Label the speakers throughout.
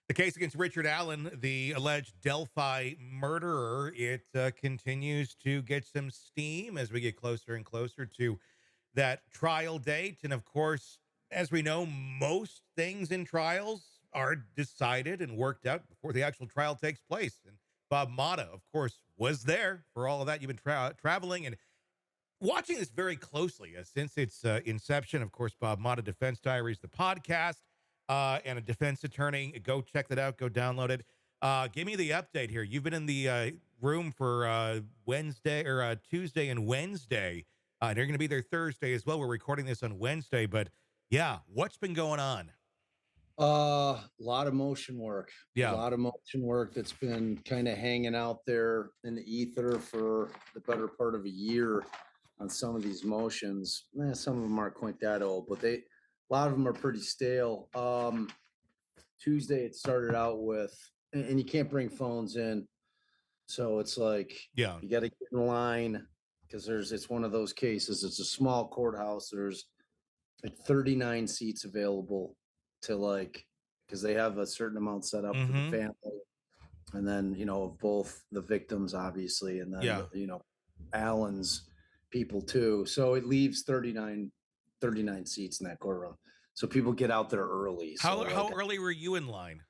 Speaker 1: The case against Richard Allen, the alleged Delphi murderer, it continues to get some steam as we get closer and closer to that trial date. And of course, as we know, most things in trials are decided and worked out before the actual trial takes place. And Bob Motta, of course, was there for all of that. You've been traveling and watching this very closely since its inception. Of course, Bob Motta, Defense Diaries, the podcast, and a defense attorney. Go check that out. Go download it. Give me the update here. You've been in the room for Wednesday or Tuesday and Wednesday. And you're going to be there Thursday as well. We're recording this on Wednesday, but yeah, what's been going on?
Speaker 2: A lot of motion work.
Speaker 1: Yeah.
Speaker 2: A lot of motion work that's been kind of hanging out there in the ether for the better part of a year on some of these motions. Some of them aren't quite that old, but a lot of them are pretty stale. Tuesday it started out with, and you can't bring phones in, so it's like
Speaker 1: Yeah.
Speaker 2: you got to get in line because it's one of those cases. It's a small courthouse. There's like 39 seats available to because they have a certain amount set up for the family, and then of both the victims obviously, and then Allen's people too. So it leaves 39 seats in that courtroom. So people get out there early.
Speaker 1: How early were you in line?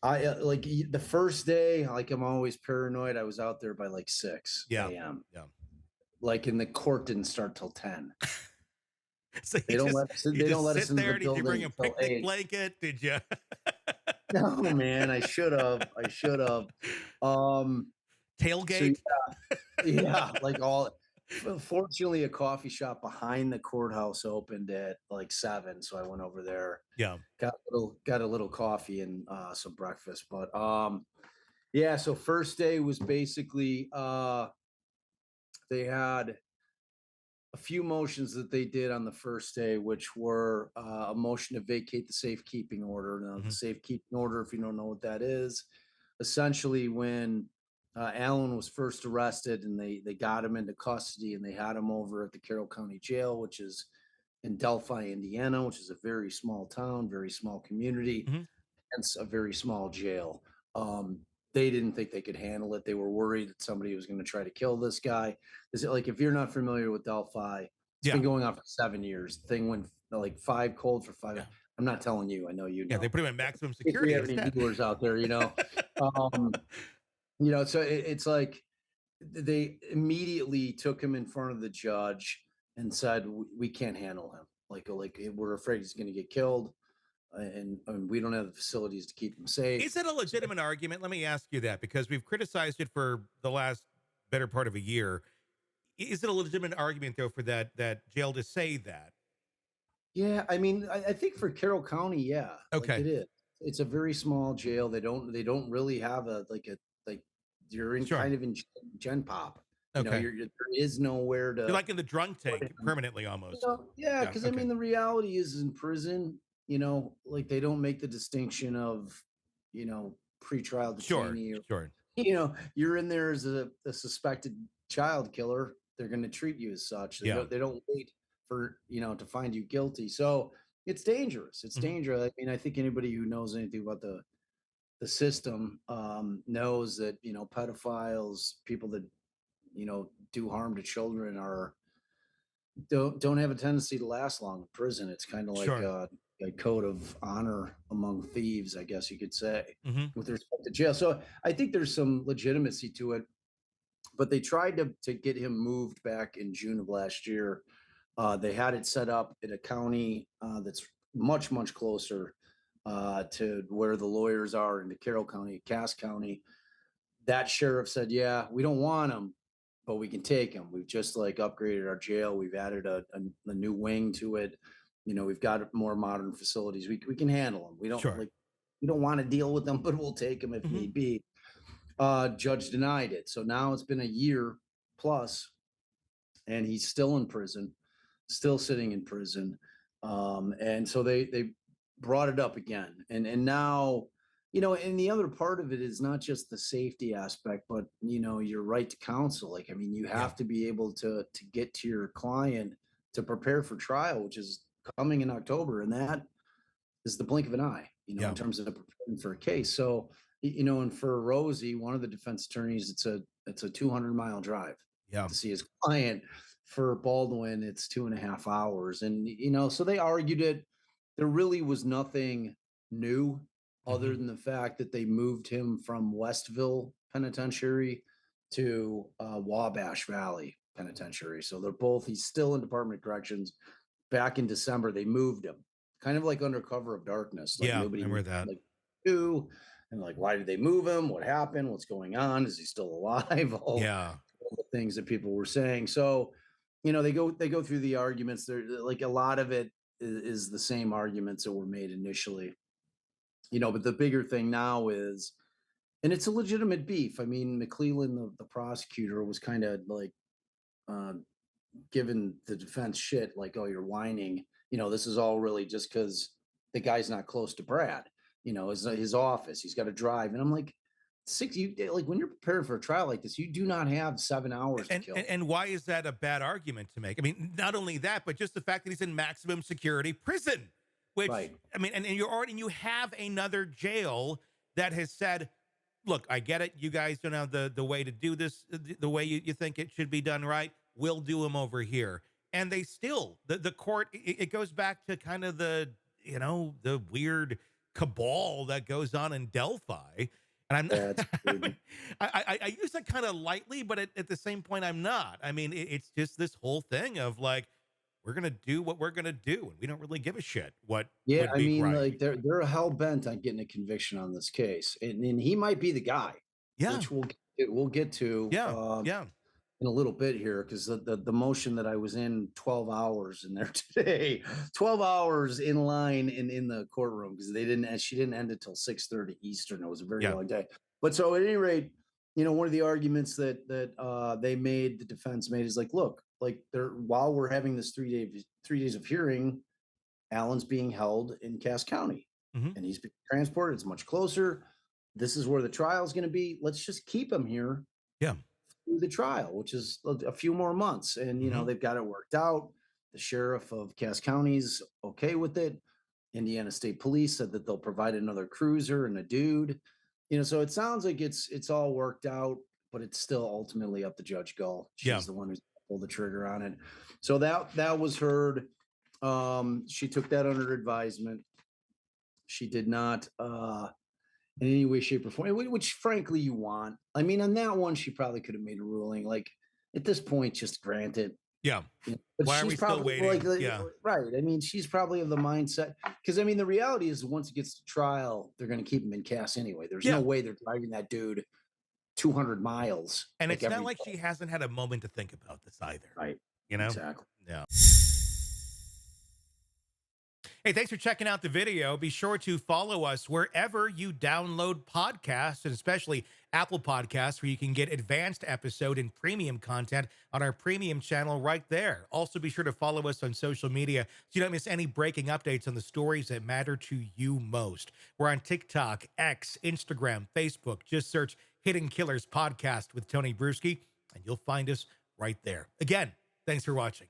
Speaker 2: I like the first day, like I'm always paranoid. I was out there by like 6 a.m.
Speaker 1: Yeah.
Speaker 2: Like, and the court didn't start till 10.
Speaker 1: So
Speaker 2: they don't let us in the building.
Speaker 1: Did you bring a picnic blanket? Did you?
Speaker 2: No, man, I should have.
Speaker 1: Tailgate.
Speaker 2: So fortunately a coffee shop behind the courthouse opened at like 7. So I went over there.
Speaker 1: Yeah.
Speaker 2: Got a little coffee and some breakfast. But so first day was basically they had a few motions that they did on the first day, which were a motion to vacate the safekeeping order. Now, the safekeeping order, if you don't know what that is, essentially when Allen was first arrested and they got him into custody and they had him over at the Carroll County Jail, which is in Delphi, Indiana, which is a very small town, very small community, and a very small jail. They didn't think they could handle it. They were worried that somebody was going to try to kill this guy. Is it like, if you're not familiar with Delphi, it's been going on for 7 years. The thing went like 5 cold for 5. Yeah. I'm not telling you. I know you know.
Speaker 1: Yeah, they put him in maximum security.
Speaker 2: If we have any viewers out there, so it's like they immediately took him in front of the judge and said, we can't handle him. Like we're afraid he's going to get killed. And we don't have the facilities to keep them safe.
Speaker 1: Is that a legitimate argument? Let me ask you that, because we've criticized it for the last better part of a year. Is it a legitimate argument, though, for that jail to say that?
Speaker 2: Yeah, I mean, I think for Carroll County, yeah.
Speaker 1: Okay.
Speaker 2: Like it is. It's a very small jail. They don't really have you're in kind of in Gen Pop.
Speaker 1: Okay.
Speaker 2: There is nowhere to.
Speaker 1: You're like in the drunk tank permanently almost.
Speaker 2: Because I mean, the reality is in prison, like they don't make the distinction of, pretrial detainee.
Speaker 1: Sure.
Speaker 2: You're in there as a suspected child killer. They're going to treat you as such. They don't wait for, to find you guilty. So it's dangerous. It's dangerous. I mean, I think anybody who knows anything about the system knows that, pedophiles, people that, do harm to children don't have a tendency to last long in prison. It's kind of like a code of honor among thieves, I guess you could say, with respect to jail. So I think there's some legitimacy to it, but they tried to get him moved back in June of last year. They had it set up in a county that's much, much closer to where the lawyers are in the Carroll County, Cass County. That sheriff said, yeah, we don't want him, but we can take him. We've just upgraded our jail. We've added a new wing to it. We've got more modern facilities. We can handle them. We don't want to deal with them, but we'll take them if need be. Judge denied it. So now it's been a year plus, and he's still in prison, still sitting in prison. And so they brought it up again. And now, and the other part of it is not just the safety aspect, but, your right to counsel. Like, I mean, you have to be able to get to your client to prepare for trial, which is coming in October. And that is the blink of an eye,
Speaker 1: Yeah.
Speaker 2: in terms of preparing for a case. So, and for Rosie, one of the defense attorneys, it's a 200-mile drive
Speaker 1: Yeah.
Speaker 2: to see his client. For Baldwin, it's 2.5 hours. And, so they argued it. There really was nothing new other than the fact that they moved him from Westville Penitentiary to Wabash Valley Penitentiary. So he's still in Department of Corrections. Back in December, they moved him, kind of like under cover of darkness. Like
Speaker 1: Yeah.
Speaker 2: nobody
Speaker 1: Remember
Speaker 2: knew,
Speaker 1: that.
Speaker 2: like, who, and like, why did they move him? What happened? What's going on? Is he still alive?
Speaker 1: Yeah.
Speaker 2: All the things that people were saying. So, they go through the arguments. They're like, a lot of it is the same arguments that were made initially. But the bigger thing now is, and it's a legitimate beef. I mean, McClellan, the prosecutor, was kind of like uh, giving the defense shit, like, "Oh, you're whining. This is all really just because the guy's not close to Brad. His office. He's got to drive." And I'm like, like, when you're preparing for a trial like this, you do not have 7 hours to
Speaker 1: And,
Speaker 2: kill.
Speaker 1: and why is that a bad argument to make? I mean, not only that, but just the fact that he's in maximum security prison, which,
Speaker 2: Right.
Speaker 1: I mean, and you have another jail that has said, look, I get it. You guys don't have the way to do this, the way you think it should be done right. We'll do them over here. And they still, the court, it goes back to kind of the weird cabal that goes on in Delphi. And
Speaker 2: That's
Speaker 1: I use that kind of lightly, but at the same point, I'm not. I mean, it's just this whole thing of like, we're going to do what we're going to do. And we don't really give a shit what
Speaker 2: Yeah,
Speaker 1: would
Speaker 2: I
Speaker 1: be
Speaker 2: mean,
Speaker 1: right.
Speaker 2: like, they're hell bent on getting a conviction on this case, and he might be the guy,
Speaker 1: Yeah.
Speaker 2: which we'll get to.
Speaker 1: Yeah. Yeah.
Speaker 2: In a little bit here, because the motion that I was in 12 hours in there today, 12 hours in line in the courtroom, because she didn't end it till 6:30 Eastern. It was a very
Speaker 1: Yeah.
Speaker 2: long day. But so at any rate, one of the arguments that the defense made is like, look, like, while we're having this 3 days of hearing, Allen's being held in Cass County,
Speaker 1: Mhm.
Speaker 2: and he's being transported. It's much closer. This is where the trial is going to be. Let's just keep him here
Speaker 1: Yeah.
Speaker 2: through the trial, which is a few more months. And, they've got it worked out. The sheriff of Cass County's okay with it. Indiana State Police said that they'll provide another cruiser and a dude. So it sounds like it's all worked out, but it's still ultimately up to Judge Gull. She's
Speaker 1: Yeah.
Speaker 2: the one who's pulled the trigger on it. So that was heard. She took that under advisement. She did not in any way, shape, or form, which frankly you want. I mean, on that one, she probably could have made a ruling. Like, at this point, just grant it.
Speaker 1: Yeah.
Speaker 2: But
Speaker 1: Why are
Speaker 2: she's
Speaker 1: we still
Speaker 2: probably
Speaker 1: waiting? Yeah.
Speaker 2: right. I mean, she's probably of the mindset, because I mean, the reality is, once it gets to trial, they're going to keep him in Cass anyway. There's no way they're driving that dude 200 miles.
Speaker 1: And
Speaker 2: like,
Speaker 1: it's not like she hasn't had a moment to think about this either.
Speaker 2: Right.
Speaker 1: Exactly.
Speaker 2: Yeah.
Speaker 1: Hey, thanks for checking out the video. Be sure to follow us wherever you download podcasts, and especially Apple Podcasts, where you can get advanced episode and premium content on our premium channel right there. Also, be sure to follow us on social media so you don't miss any breaking updates on the stories that matter to you most. We're on TikTok, X, Instagram, Facebook. Just search Hidden Killers Podcast with Tony Brueski, and you'll find us right there. Again, thanks for watching.